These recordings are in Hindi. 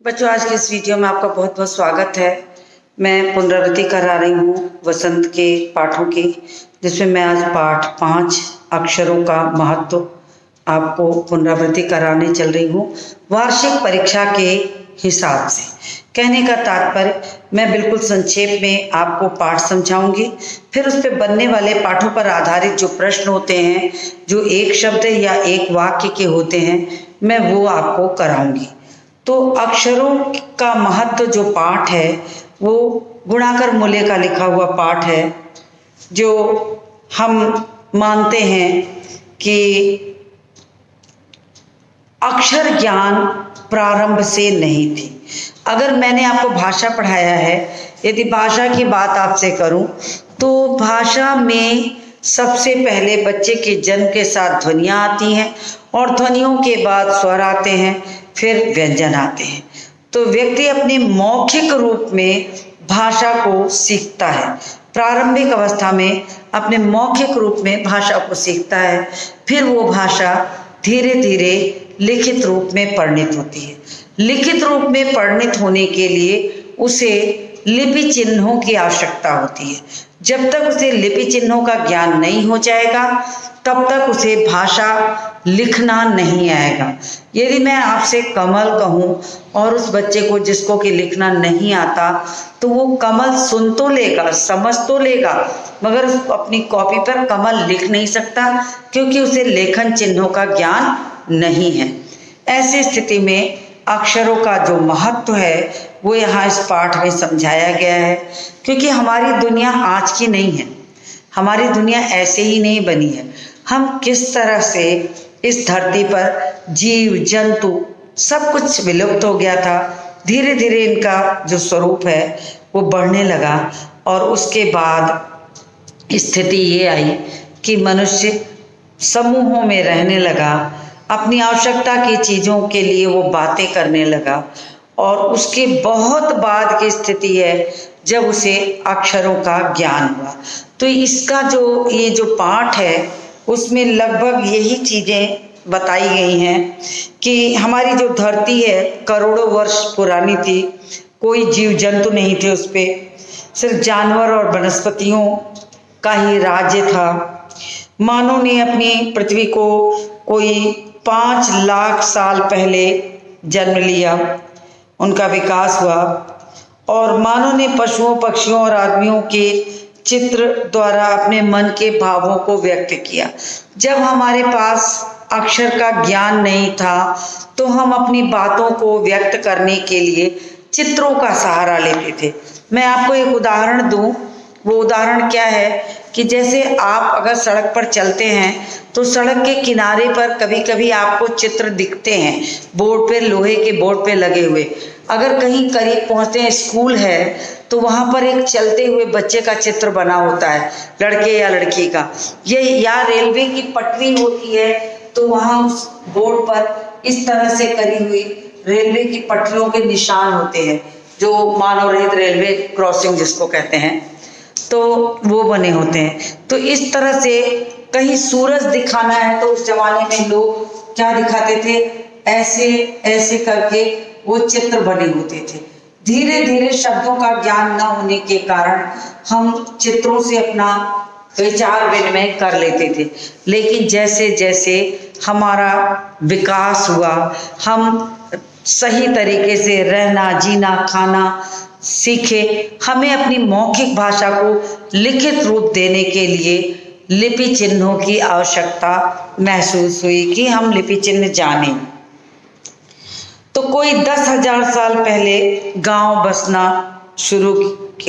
बच्चों, आज की इस वीडियो में आपका बहुत बहुत स्वागत है। मैं पुनरावृत्ति करा रही हूँ वसंत के पाठों की, जिसमें मैं आज पाठ 5 अक्षरों का महत्व आपको पुनरावृत्ति कराने चल रही हूँ वार्षिक परीक्षा के हिसाब से। कहने का तात्पर्य, मैं बिल्कुल संक्षेप में आपको पाठ समझाऊंगी, फिर उस पर बनने वाले पाठों पर आधारित जो प्रश्न होते हैं, जो एक शब्द या एक वाक्य के होते हैं, मैं वो आपको कराऊंगी। तो अक्षरों का महत्व जो पाठ है वो गुणाकर मूल्य का लिखा हुआ पाठ है, जो हम मानते हैं कि अक्षर ज्ञान प्रारंभ से नहीं थी। अगर मैंने आपको भाषा पढ़ाया है, यदि भाषा की बात आपसे करूं, तो भाषा में सबसे पहले बच्चे के जन्म के साथ ध्वनियाँ आती हैं और ध्वनियों के बाद स्वर आते हैं, फिर व्यंजन आते हैं। तो व्यक्ति अपने मौखिक रूप में भाषा को सीखता है। प्रारंभिक अवस्था में अपने मौखिक रूप में भाषा को सीखता है, फिर वो भाषा धीरे धीरे लिखित रूप में परिणित होती है। लिखित रूप में परिणित होने के लिए उसे लिपि चिन्हों की आवश्यकता होती है। जब तक उसे लिपि चिन्हों का ज्ञान नहीं हो जाएगा, तब तक उसे भाषा लिखना नहीं आएगा। यदि मैं आपसे कमल कहूँ और उस बच्चे को जिसको कि लिखना नहीं आता, तो वो कमल सुन तो लेगा, समझ तो लेगा, मगर अपनी कॉपी पर कमल लिख नहीं सकता, क्योंकि उसे लेखन चिन्हों का ज्ञान नहीं है। ऐसी स्थिति में अक्षरों का जो महत्व है वो यहाँ इस पाठ में समझाया गया है, क्योंकि हमारी दुनिया आज की नहीं है, हमारी दुनिया ऐसे ही नहीं बनी है। हम किस तरह से इस धरती पर जीव जंतु सब कुछ विलुप्त हो गया था, धीरे धीरे इनका जो स्वरूप है वो बढ़ने लगा, और उसके बाद स्थिति ये आई कि मनुष्य समूहों में रहने लगा, अपनी आवश्यकता की चीज़ों के लिए वो बातें करने लगा, और उसके बहुत बाद की स्थिति है जब उसे अक्षरों का ज्ञान हुआ। तो इसका जो ये जो पाठ है उसमें लगभग यही चीज़ें बताई गई हैं कि हमारी जो धरती है करोड़ों वर्ष पुरानी थी, कोई जीव जंतु नहीं थे उस पर, सिर्फ जानवर और वनस्पतियों का ही राज्य था। मानव ने अपनी पृथ्वी को कोई 5 लाख साल पहले जन्म लिया, उनका विकास हुआ, और मानव ने पशुओं पक्षियों और आदमियों के चित्र द्वारा अपने मन के भावों को व्यक्त किया। जब हमारे पास अक्षर का ज्ञान नहीं था, तो हम अपनी बातों को व्यक्त करने के लिए चित्रों का सहारा लेते थे। मैं आपको एक उदाहरण दूं। वो उदाहरण क्या है कि जैसे आप अगर सड़क पर चलते हैं तो सड़क के किनारे पर कभी कभी आपको चित्र दिखते हैं, बोर्ड पे, लोहे के बोर्ड पे लगे हुए। अगर कहीं करीब पहुंचते हैं, स्कूल है, तो वहां पर एक चलते हुए बच्चे का चित्र बना होता है, लड़के या लड़की का। ये या रेलवे की पटरी होती है, तो वहां उस बोर्ड पर इस तरह से करी हुई रेलवे की पटरियों के निशान होते हैं, जो मानव रहित रेलवे क्रॉसिंग जिसको कहते हैं, तो वो बने होते हैं। तो इस तरह से कहीं सूरज दिखाना है तो उस जमाने में लोग क्या दिखाते थे, ऐसे ऐसे करके वो चित्र बने होते थे। धीरे धीरे शब्दों का ज्ञान न होने के कारण हम चित्रों से अपना विचार विनिमय कर लेते थे, लेकिन जैसे जैसे हमारा विकास हुआ, हम सही तरीके से रहना, जीना, खाना सीखे, हमें अपनी मौखिक भाषा को लिखित रूप देने के लिए लिपि चिन्हों की आवश्यकता महसूस हुई कि हम लिपि चिन्ह जानें। तो कोई 10,000 साल पहले गांव बसना शुरू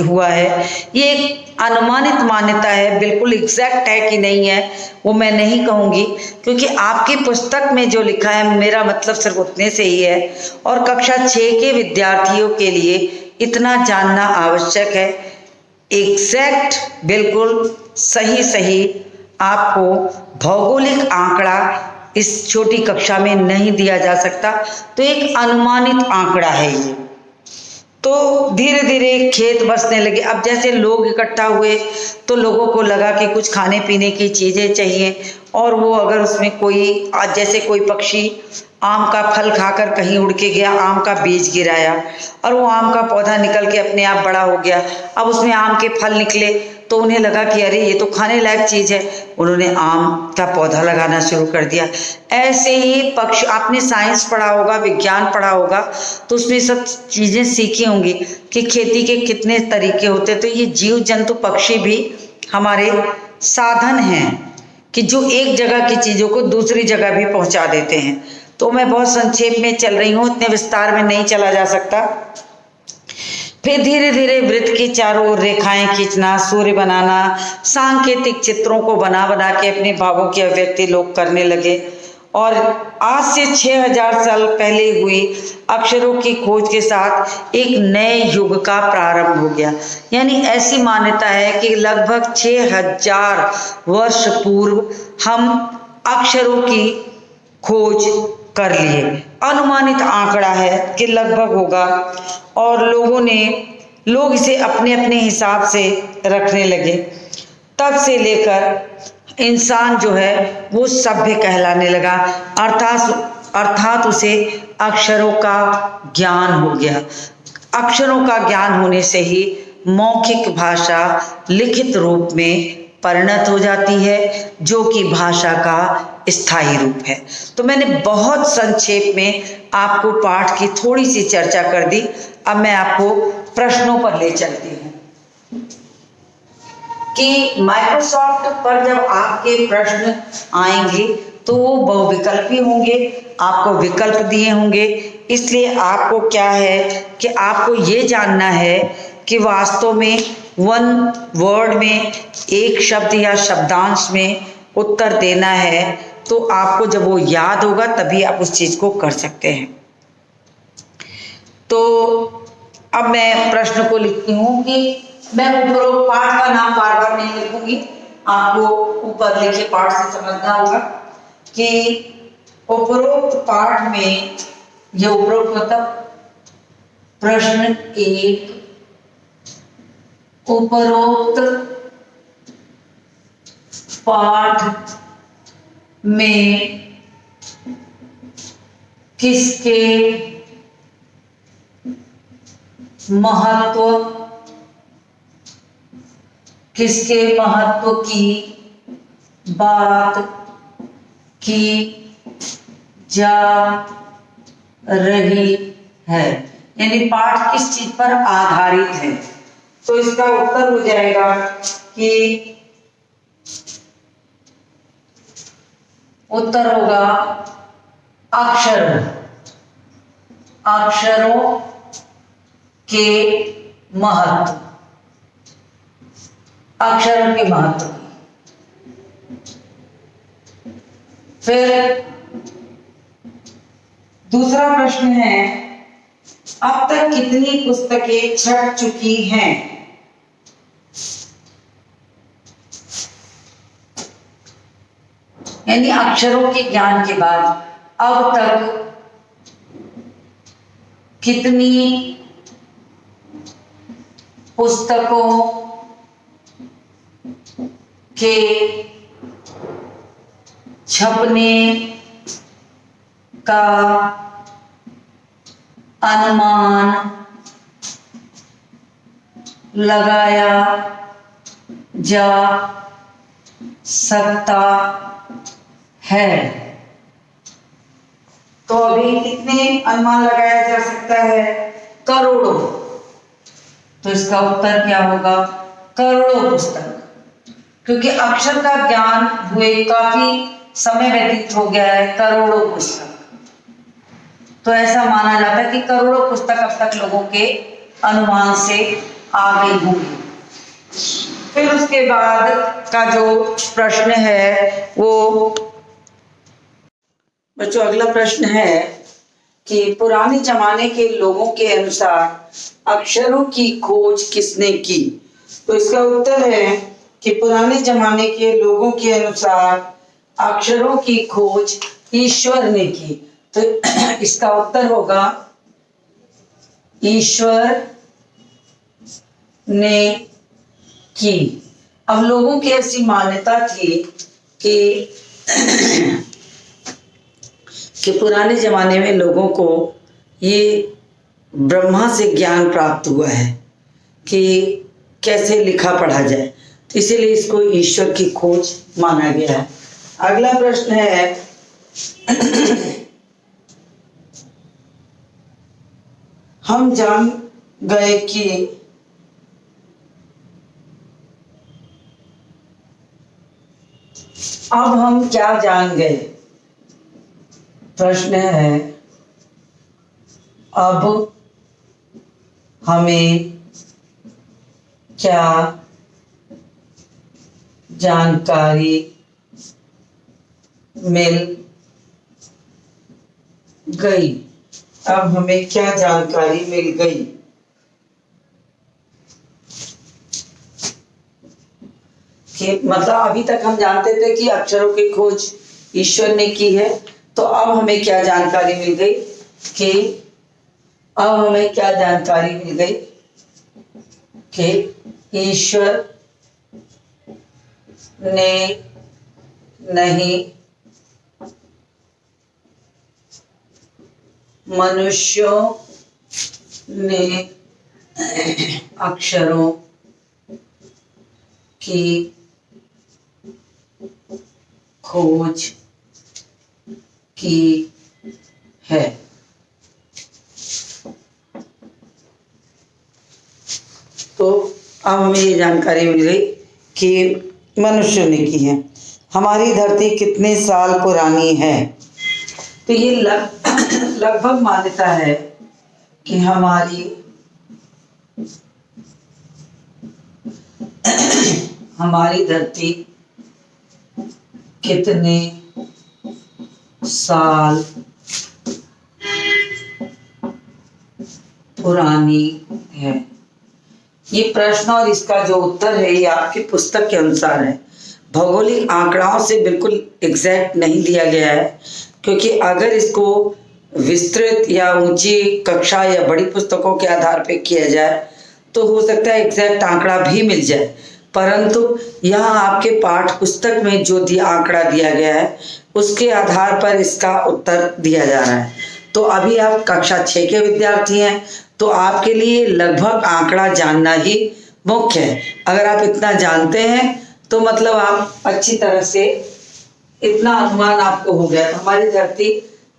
हुआ है। ये एक अनुमानित मान्यता है, बिल्कुल एग्जैक्ट है कि नहीं है वो मैं नहीं कहूँगी, क्योंकि आपकी पुस्तक में जो लिखा है मेरा मतलब सिर्फ उतने से ही है, और कक्षा 6 के विद्यार्थियों के लिए इतना जानना आवश्यक है। एग्जैक्ट बिल्कुल सही सही आपको भौगोलिक आंकड़ा इस छोटी कक्षा में नहीं दिया जा सकता, तो एक अनुमानित आंकड़ा है ये। तो धीरे धीरे खेत बसने लगे। अब जैसे लोग इकट्ठा हुए तो लोगों को लगा कि कुछ खाने पीने की चीज़ें चाहिए, और वो अगर उसमें कोई जैसे कोई पक्षी आम का फल खाकर कहीं उड़ के गया, आम का बीज गिराया और वो आम का पौधा निकल के अपने आप बड़ा हो गया। अब उसमें आम के फल निकले तो उन्हें लगा कि अरे ये तो खाने लायक चीज़ है, उन्होंने आम का पौधा लगाना शुरू कर दिया। ऐसे ही पक्षी, आपने साइंस पढ़ा होगा, विज्ञान पढ़ा होगा, तो उसमें सब चीज़ें सीखी होंगी कि खेती के कितने तरीके होते। तो ये जीव जंतु पक्षी भी हमारे साधन हैं कि जो एक जगह की चीज़ों को दूसरी जगह भी पहुंचा देते हैं। तो मैं बहुत संक्षेप में चल रही हूँ, इतने विस्तार में नहीं चला जा सकता। फिर धीरे धीरे वृत्त के चारों ओर रेखाएं खींचना, सूर्य बनाना, सांकेतिक चित्रों को बना बना के अपने भावों की अभिव्यक्ति लोग करने लगे। और आज से 6000 साल पहले हुई अक्षरों की खोज के साथ एक नए युग का प्रारंभ हो गया। यानी ऐसी मान्यता है कि लगभग 6000 वर्ष पूर्व हम अक्षरों की खोज कर लिए। अनुमानित आंकड़ा है कि लगभग होगा, और लोग इसे अपने अपने हिसाब से रखने लगे। तब से लेकर इंसान जो है वो सभ्य कहलाने लगा, अर्थात उसे अक्षरों का ज्ञान हो गया। अक्षरों का ज्ञान होने से ही मौखिक भाषा लिखित रूप में परिणत हो जाती है, जो कि भाषा का स्थायी रूप है। तो मैंने बहुत संक्षेप में आपको पाठ की थोड़ी सी चर्चा कर दी। अब मैं आपको प्रश्नों पर ले चलती हूँ कि माइक्रोसॉफ्ट पर जब आपके प्रश्न आएंगे तो वो बहुविकल्पी होंगे, आपको विकल्प दिए होंगे। इसलिए आपको क्या है कि आपको ये जानना है कि वास्तव में वन वर्ड में, एक शब्द या शब्दांश में उत्तर देना है। तो आपको जब वो याद होगा तभी आप उस चीज को कर सकते हैं। तो अब मैं प्रश्न को लिखती हूँ कि मैं उपरोक्त पाठ का नाम बार बार नहीं लिखूंगी, आपको ऊपर लिखे पाठ से समझना होगा कि उपरोक्त पाठ में, ये उपरोक्त मतलब प्रश्न 1, उपरोक्त पाठ में किसके महत्व की बात की जा रही है, यानी पाठ किस चीज पर आधारित है। तो इसका उत्तर हो जाएगा कि उत्तर होगा अक्षरों के महत्व, अक्षरों के महत्व। फिर दूसरा प्रश्न है, अब तक कितनी पुस्तकें छप चुकी हैं? यानी अक्षरों के ज्ञान के बाद अब तक कितनी पुस्तकों के छपने का अनुमान लगाया जा सकता है? तो अभी कितने अनुमान लगाया जा सकता है? करोड़ों। तो इसका उत्तर क्या होगा? करोड़ों पुस्तक, क्योंकि अक्षर का ज्ञान हुए काफी समय व्यतीत हो गया है। करोड़ों पुस्तक, तो ऐसा माना जाता है कि करोड़ों पुस्तक अब तक लोगों के अनुमान से आ गई होंगी। फिर उसके बाद का जो प्रश्न है वो बच्चों, अगला प्रश्न है कि पुराने जमाने के लोगों के अनुसार अक्षरों की खोज किसने की? तो इसका उत्तर है कि पुराने जमाने के लोगों के अनुसार अक्षरों की खोज ईश्वर ने की। तो इसका उत्तर होगा ईश्वर ने की। अब लोगों की ऐसी मान्यता थी कि कि पुराने ज़माने में लोगों को ये ब्रह्मा से ज्ञान प्राप्त हुआ है कि कैसे लिखा पढ़ा जाए, तो इसीलिए इसको ईश्वर की खोज माना गया है। अगला प्रश्न है हम जान गए कि अब हम क्या जान गए। प्रश्न है अब हमें क्या जानकारी मिल गई। अब हमें क्या जानकारी मिल गई। कि मतलब अभी तक हम जानते थे कि अक्षरों की खोज ईश्वर ने की है, तो अब हमें क्या जानकारी मिल गई कि अब हमें क्या जानकारी मिल गई कि ईश्वर ने नहीं मनुष्यों ने अक्षरों की खोज की है। तो अब हमें ये जानकारी मिल गई कि मनुष्य ने की है। हमारी धरती कितने साल पुरानी है। तो ये लगभग मान्यता है कि हमारी धरती कितने साल पुरानी है। ये प्रश्न और इसका जो उत्तर है ये आपकी पुस्तक के अनुसार है, भौगोलिक आंकड़ाओं से बिल्कुल एग्जैक्ट नहीं दिया गया है, क्योंकि अगर इसको विस्तृत या ऊंची कक्षा या बड़ी पुस्तकों के आधार पर किया जाए तो हो सकता है एग्जैक्ट आंकड़ा भी मिल जाए, परंतु यहाँ आपके पाठ पुस्तक में जो आंकड़ा दिया गया है उसके आधार पर इसका उत्तर दिया जा रहा है। तो अभी आप कक्षा 6 के विद्यार्थी हैं, तो आपके लिए लगभग आंकड़ा जानना ही मुख्य है। अगर आप इतना जानते हैं तो मतलब आप अच्छी तरह से इतना अनुमान आपको हो गया। तो हमारी धरती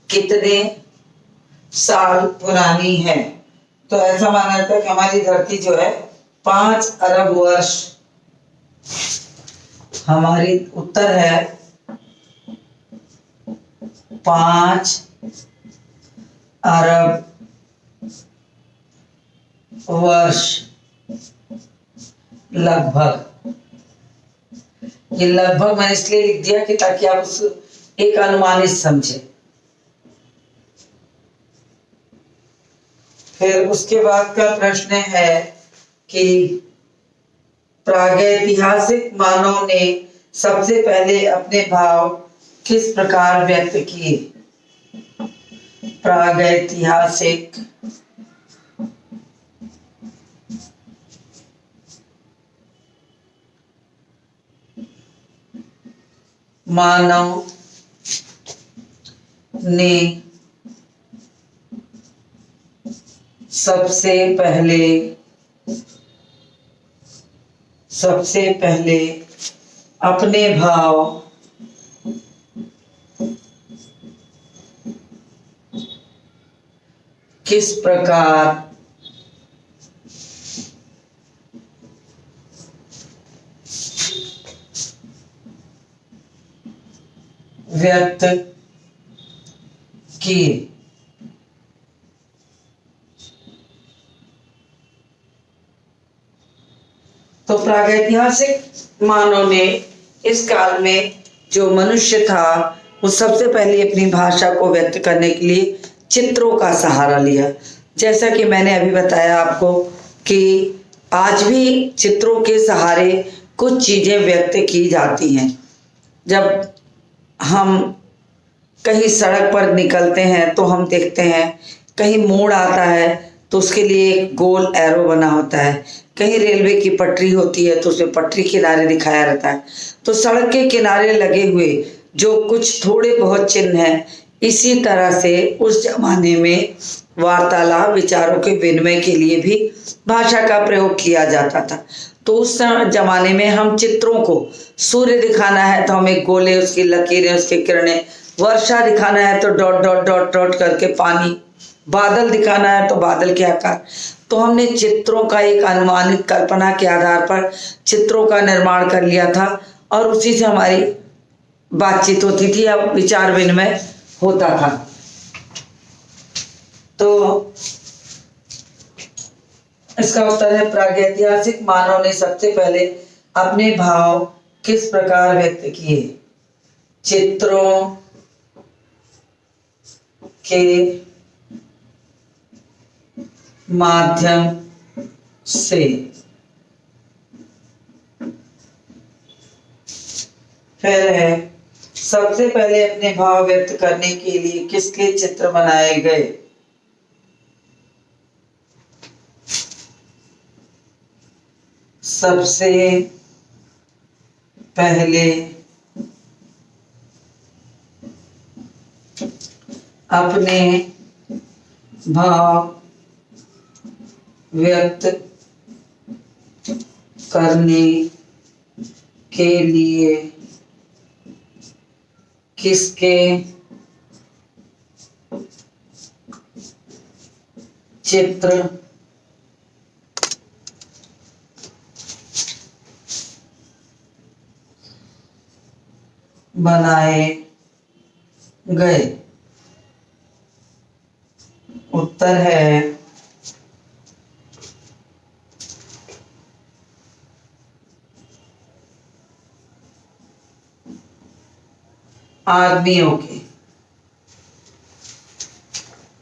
कितने साल पुरानी है, तो ऐसा माना जाता है कि हमारी धरती जो है 5 अरब वर्ष। हमारी उत्तर है 5 अरब वर्ष लगभग। ये लगभग मैंने इसलिए लिख दिया कि ताकि आप उस एक अनुमानित समझे। फिर उसके बाद का प्रश्न है कि प्रागैतिहासिक मानव ने सबसे पहले अपने भाव किस प्रकार व्यक्त किए। प्रागैतिहासिक मानव ने सबसे पहले अपने भाव किस प्रकार व्यक्त किए। तो प्रागैतिहासिक मानव ने इस काल में जो मनुष्य था वो सबसे पहले अपनी भाषा को व्यक्त करने के लिए चित्रों का सहारा लिया। जैसा कि मैंने अभी बताया आपको कि आज भी चित्रों के सहारे कुछ चीज़ें व्यक्त की जाती हैं। जब हम कहीं सड़क पर निकलते हैं तो हम देखते हैं कहीं मोड़ आता है तो उसके लिए एक गोल एरो बना होता है, कहीं रेलवे की पटरी होती है तो उसमें पटरी किनारे दिखाया रहता है। तो सड़क के किनारे लगे हुए जो कुछ थोड़े बहुत चिन्ह हैं, इसी तरह से उस जमाने में वार्तालाप, विचारों के विनिमय के लिए भी भाषा का प्रयोग किया जाता था। तो उस जमाने में हम चित्रों को, सूर्य दिखाना है तो हमें गोले, उसकी लकीरें, उसकी किरणें, वर्षा दिखाना है तो डॉट डॉट डॉट डॉट करके पानी, बादल दिखाना है तो बादल के आकार। तो हमने चित्रों का एक अनुमानित कल्पना के आधार पर चित्रों का निर्माण कर लिया था और उसी से हमारी बातचीत होती थी या विचार विनिमय होता था। तो इसका उत्तर है प्रागैतिहासिक मानव ने सबसे पहले अपने भाव किस प्रकार व्यक्त किए? चित्रों के माध्यम से। फिर है सबसे पहले अपने भाव व्यक्त करने के लिए किसके चित्र बनाए गए? सबसे पहले अपने भाव व्यक्त करने के लिए किसके चित्र बनाए गए? उत्तर है आदमियों के।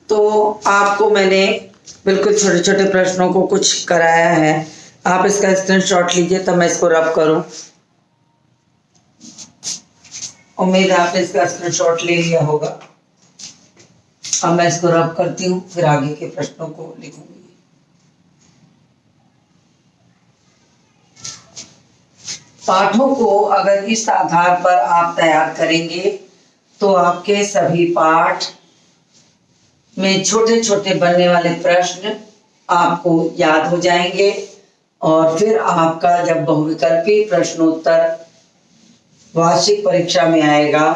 तो आपको मैंने बिल्कुल छोटे छोटे प्रश्नों को कुछ कराया है, आप इसका स्क्रीनशॉट लीजिए तब मैं इसको रब करूं। उम्मीद है आपने इसका स्क्रीनशॉट ले लिया होगा। अब मैं इसको रब करती हूँ, फिर आगे के प्रश्नों को लिखूंगी। पाठों को अगर इस आधार पर आप तैयार करेंगे तो आपके सभी पाठ में छोटे छोटे बनने वाले प्रश्न आपको याद हो जाएंगे और फिर आपका जब बहुविकल्पी प्रश्नोत्तर वार्षिक परीक्षा में आएगा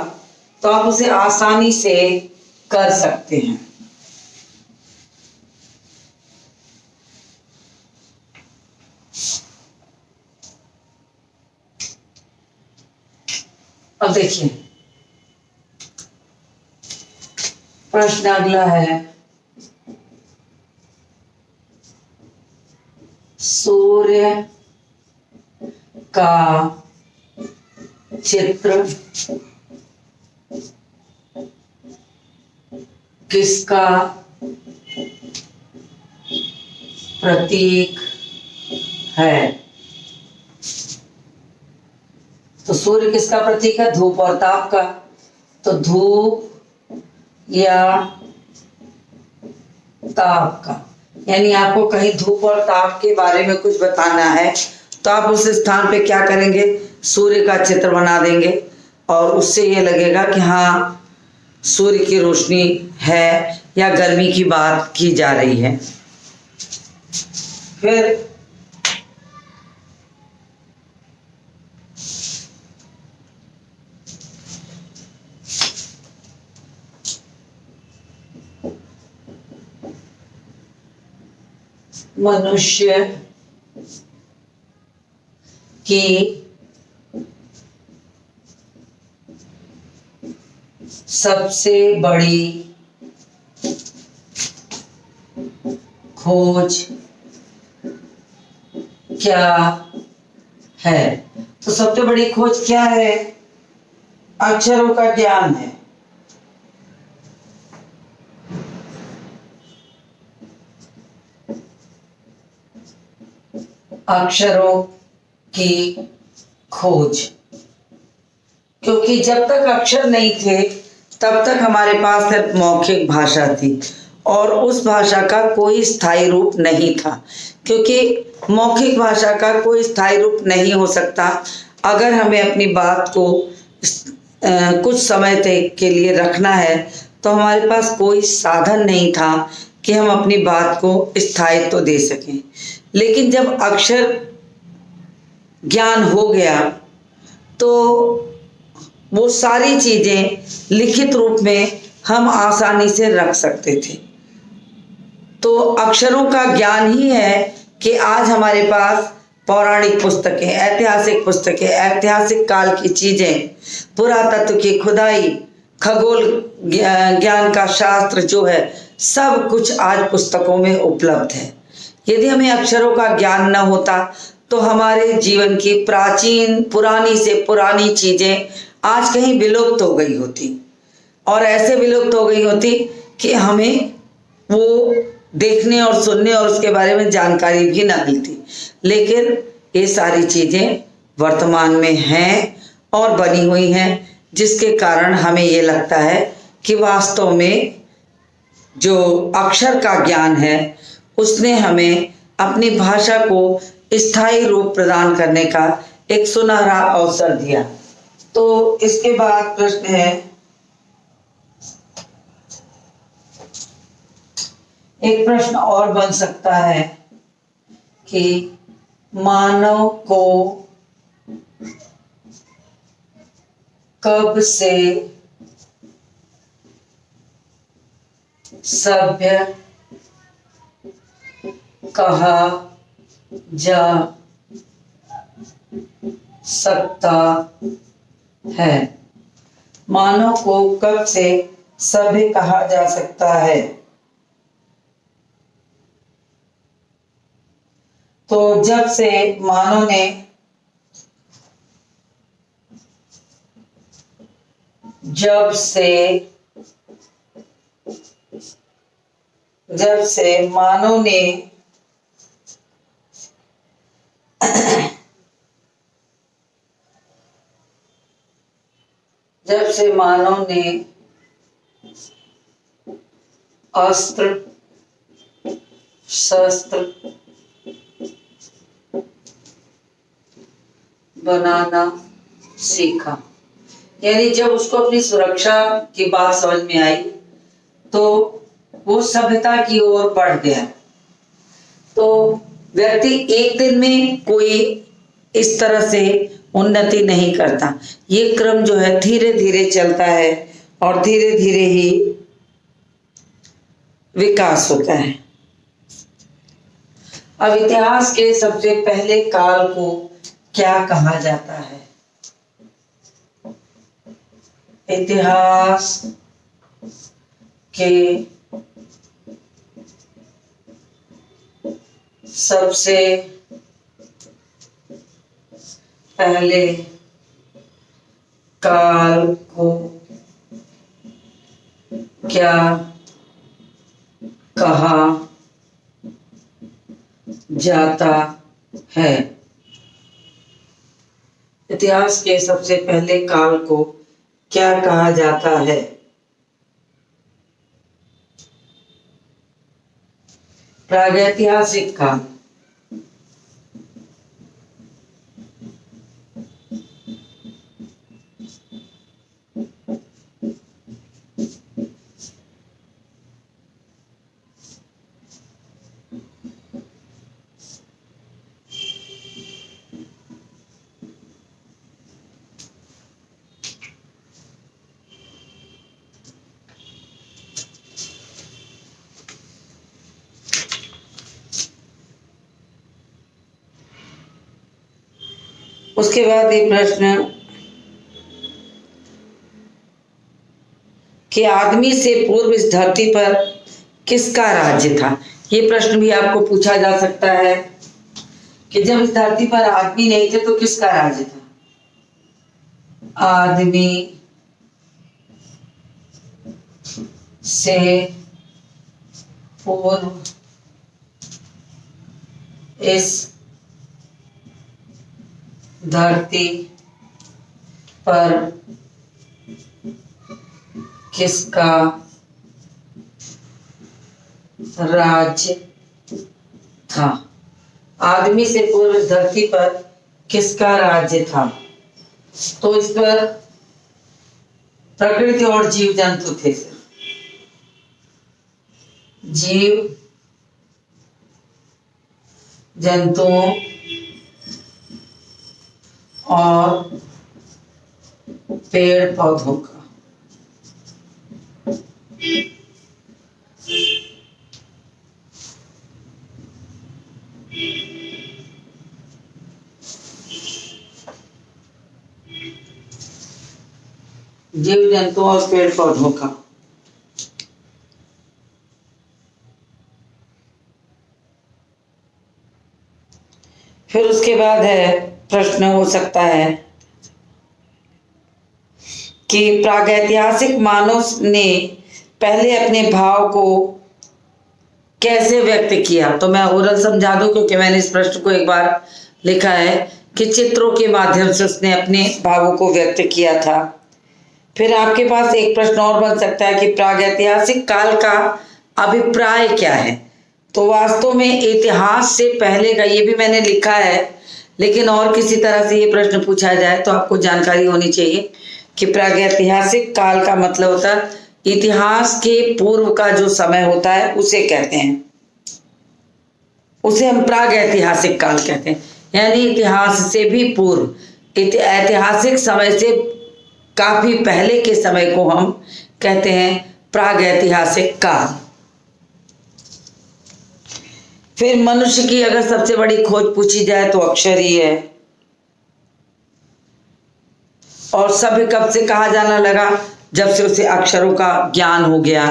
तो आप उसे आसानी से कर सकते हैं। अब देखिए प्रश्न अगला है, सूर्य का चित्र किसका प्रतीक है? तो सूर्य किसका प्रतीक है? धूप और ताप का। तो धूप या ताप का, यानी आपको कहीं धूप और ताप के बारे में कुछ बताना है तो आप उस स्थान पे क्या करेंगे? सूर्य का चित्र बना देंगे और उससे ये लगेगा कि हाँ सूर्य की रोशनी है या गर्मी की बात की जा रही है। फिर मनुष्य की सबसे बड़ी खोज क्या है? तो सबसे बड़ी खोज क्या है? अक्षरों का ज्ञान है। अक्षरों की खोज, क्योंकि जब तक अक्षर नहीं थे तब तक हमारे पास सिर्फ मौखिक भाषा थी और उस भाषा का कोई स्थायी रूप नहीं था, क्योंकि मौखिक भाषा का कोई स्थायी रूप नहीं हो सकता। अगर हमें अपनी बात को कुछ समय तक के लिए रखना है तो हमारे पास कोई साधन नहीं था कि हम अपनी बात को स्थायित्व दे सकें। लेकिन जब अक्षर ज्ञान हो गया तो वो सारी चीज़ें लिखित रूप में हम आसानी से रख सकते थे। तो अक्षरों का ज्ञान ही है कि आज हमारे पास पौराणिक पुस्तकें, ऐतिहासिक पुस्तकें, ऐतिहासिक काल की चीज़ें, पुरातत्व की खुदाई, खगोल ज्ञान का शास्त्र जो है, सब कुछ आज पुस्तकों में उपलब्ध है। यदि हमें अक्षरों का ज्ञान न होता तो हमारे जीवन की प्राचीन पुरानी से पुरानी चीज़ें आज कहीं विलुप्त हो गई होती, और ऐसे विलुप्त हो गई होती कि हमें वो देखने और सुनने और उसके बारे में जानकारी भी ना मिलती। लेकिन ये सारी चीज़ें वर्तमान में हैं और बनी हुई हैं, जिसके कारण हमें ये लगता है कि वास्तव में जो अक्षर का ज्ञान है उसने हमें अपनी भाषा को स्थायी रूप प्रदान करने का एक सुनहरा अवसर दिया। तो इसके बाद प्रश्न है, एक प्रश्न और बन सकता है कि मानव को कब से सभ्य कहा जा सकता है? मानव को कब से सभ्य कहा जा सकता है? तो जब से मानव ने जब से मानव ने अस्त्र शस्त्र बनाना सीखा, यानी जब उसको अपनी सुरक्षा की बात समझ में आई तो वो सभ्यता की ओर बढ़ गया। तो व्यक्ति एक दिन में कोई इस तरह से उन्नति नहीं करता, ये क्रम जो है धीरे धीरे चलता है और धीरे धीरे ही विकास होता है। अब इतिहास के सबसे पहले काल को क्या कहा जाता है? इतिहास के सबसे पहले काल को क्या कहा जाता है? इतिहास के सबसे पहले काल को क्या कहा जाता है? प्रागैतिहासिक काल। उसके बाद ये प्रश्न कि आदमी से पूर्व इस धरती पर किसका राज्य था? ये प्रश्न भी आपको पूछा जा सकता है कि जब इस धरती पर आदमी नहीं थे तो किसका राज्य था? आदमी से पूर्व इस धरती पर किसका राज्य था? आदमी से पूर्व इस धरती पर किसका राज्य था? तो इस पर प्रकृति और जीव जंतु थे। जीव जंतुओं और पेड़ पौधों का। जीव जंतुओं और पेड़ पौधों का। फिर उसके बाद है प्रश्न हो सकता है कि प्रागैतिहासिक मानव ने पहले अपने भाव को कैसे व्यक्त किया। तो मैं ओरल समझा दूं क्योंकि मैंने इस प्रश्न को एक बार लिखा है कि चित्रों के माध्यम से उसने अपने भावों को व्यक्त किया था। फिर आपके पास एक प्रश्न और बन सकता है कि प्रागैतिहासिक काल का अभिप्राय क्या है। तो वास्तव में इतिहास से पहले का, ये भी मैंने लिखा है, लेकिन और किसी तरह से ये प्रश्न पूछा जाए तो आपको जानकारी होनी चाहिए कि प्रागैतिहासिक काल का मतलब होता है इतिहास के पूर्व का जो समय होता है उसे कहते हैं, उसे हम प्रागैतिहासिक काल कहते हैं। यानी इतिहास से भी पूर्व, ऐतिहासिक समय से काफी पहले के समय को हम कहते हैं प्रागैतिहासिक काल। फिर मनुष्य की अगर सबसे बड़ी खोज पूछी जाए तो अक्षर ही है। और सभ्य कब से कहा जाना लगा? जब से उसे अक्षरों का ज्ञान हो गया,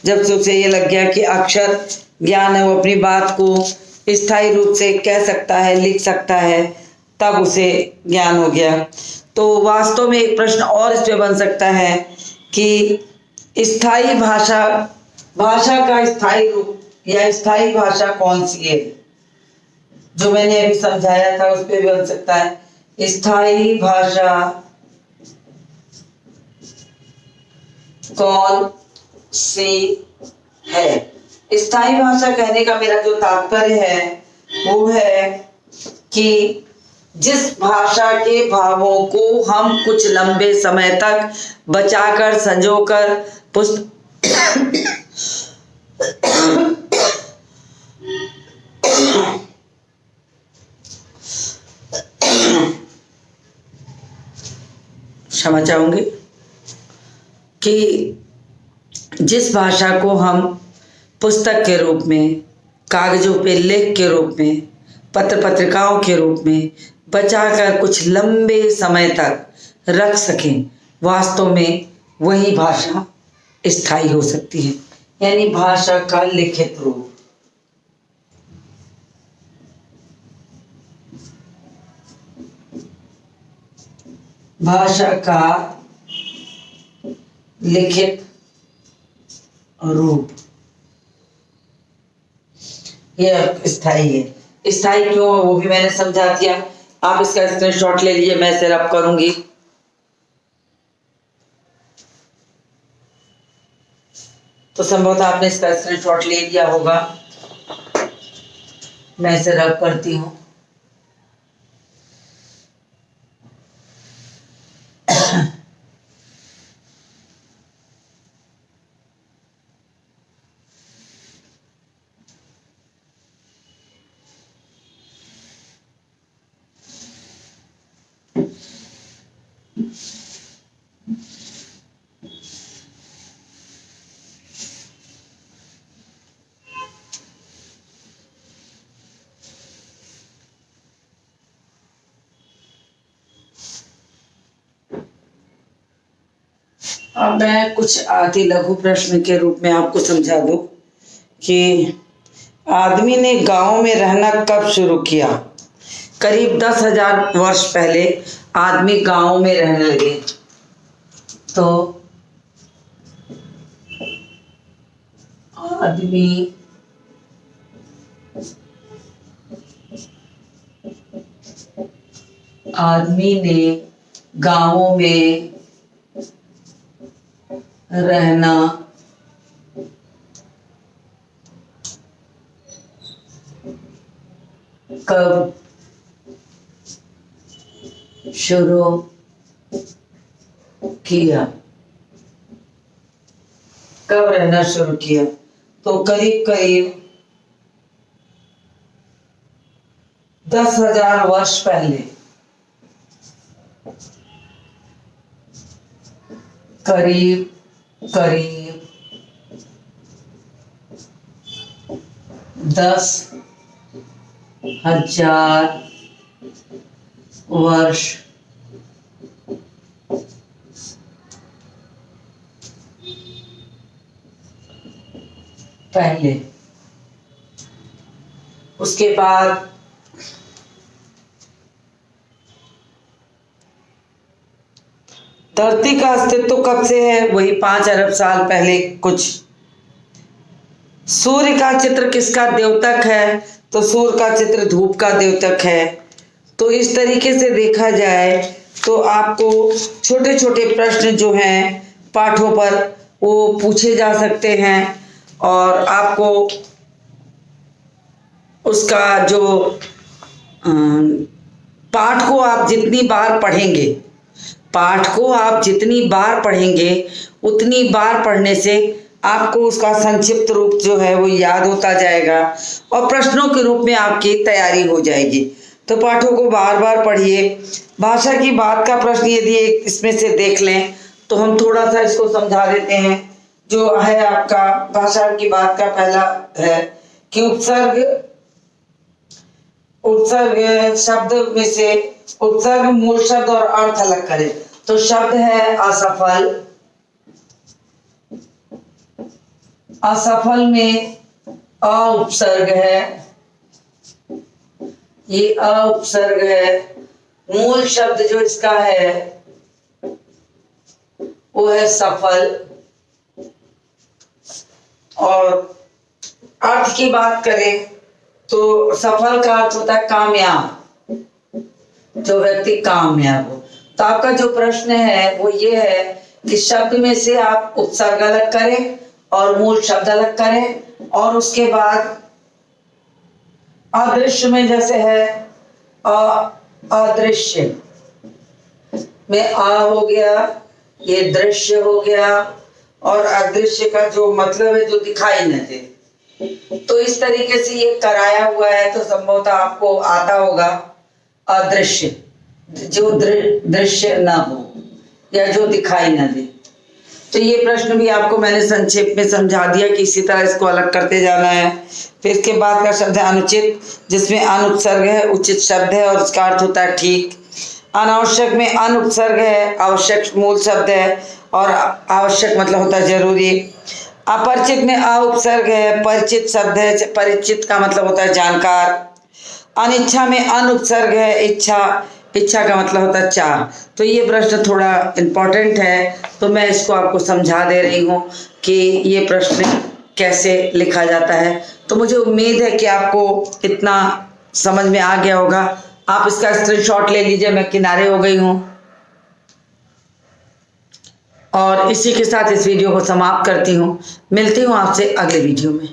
जब से उसे ये लग गया कि अक्षर ज्ञान है, वो अपनी बात को स्थायी रूप से कह सकता है, लिख सकता है, तब उसे ज्ञान हो गया। तो वास्तव में एक प्रश्न और इस पे बन सकता है कि स्थायी भाषा, भाषा का स्थायी रूप या स्थायी भाषा कौन सी है? जो मैंने अभी समझाया था उस पे भी बन सकता है स्थायी भाषा कौन सी है। स्थायी भाषा कहने का मेरा जो तात्पर्य है वो है कि जिस भाषा के भावों को हम कुछ लंबे समय तक बचाकर संजोकर क्षमा चाहूंगी कि जिस भाषा को हम पुस्तक के रूप में, कागजों पे लेख के रूप में, पत्र पत्रिकाओं के रूप में बचाकर कुछ लंबे समय तक रख सकें, वास्तव में वही भाषा स्थायी हो सकती है। यानी भाषा का लिखित रूप। भाषा का लिखित रूप यह स्थायी है। स्थायी क्यों है वो भी मैंने समझा दिया। आप इसका स्क्रीनशॉट ले लीजिए, मैं इसे रब करूंगी। तो संभवतः आपने इसका स्क्रीनशॉट ले लिया होगा, मैं इसे रब करती हूं। अब मैं कुछ अति लघु प्रश्न के रूप में आपको समझा दूं कि आदमी ने गांव में रहना कब शुरू किया। करीब 10,000 वर्ष पहले आदमी गांव में रहने लगे। तो आदमी ने गांवों में रहना कब शुरू किया? कब रहना शुरू किया? तो करीब करीब 10,000 वर्ष पहले, करीब करीब 10,000 वर्ष पहले, उसके बाद धरती का अस्तित्व कब से है? वही 5 अरब साल पहले कुछ। सूर्य का चित्र किसका द्योतक है? तो सूर्य का चित्र धूप का द्योतक है। तो इस तरीके से देखा जाए तो आपको छोटे छोटे प्रश्न जो हैं पाठों पर वो पूछे जा सकते हैं और आपको उसका जो पाठ को आप जितनी बार पढ़ेंगे, पाठ को आप जितनी बार पढ़ेंगे उतनी बार पढ़ने से आपको उसका संक्षिप्त रूप जो है वो याद होता जाएगा और प्रश्नों के रूप में आपकी तैयारी हो जाएगी। तो पाठों को बार बार पढ़िए। भाषा की बात का प्रश्न यदि इसमें से देख लें तो हम थोड़ा सा इसको समझा देते हैं। जो है आपका भाषा की बात का पहला है कि उपसर्ग शब्द में से उपसर्ग मूल शब्द और अर्थ अलग करें। तो शब्द है असफल, असफल में अ उपसर्ग है, ये अ उपसर्ग है। मूल शब्द जो इसका है वो है सफल। और अर्थ की बात करें तो सफल का अर्थ होता है कामयाब, जो व्यक्ति कामयाब हो। तो आपका जो प्रश्न है वो ये है कि शब्द में से आप उपसर्ग अलग करें और मूल शब्द अलग करें और उसके बाद अदृश्य में जैसे है अदृश्य में आ हो गया, ये दृश्य हो गया और अदृश्य का जो मतलब है जो दिखाई न दे। तो इस तरीके से ये कराया हुआ है तो संभवतः आपको आता होगा अदृश्य, जो दृश्य ना हो या जो दिखाई ना दे। तो ये प्रश्न भी आपको मैंने संक्षेप में समझा दिया कि इसी तरह इसको अलग करते जाना है। फिर इसके बाद का शब्द है अनुचित, जिसमें अनुपसर्ग है, उचित शब्द है और उसका अर्थ होता है ठीक। अनावश्यक में अनुपसर्ग है, आवश्यक मूल शब्द है और आवश्यक मतलब होता है जरूरी। अपरिचित में उपसर्ग है, परिचित शब्द है, परिचित का मतलब होता है जानकार। अनिच्छा में अनुपसर्ग है, इच्छा, इच्छा का मतलब होता है चाह। तो ये प्रश्न थोड़ा इम्पोर्टेंट है तो मैं इसको आपको समझा दे रही हूँ कि ये प्रश्न कैसे लिखा जाता है। तो मुझे उम्मीद है कि आपको इतना समझ में आ गया होगा। आप इसका स्क्रीनशॉट ले लीजिए, मैं किनारे हो गई हूँ। और इसी के साथ इस वीडियो को समाप्त करती हूँ। मिलती हूँ आपसे अगले वीडियो में।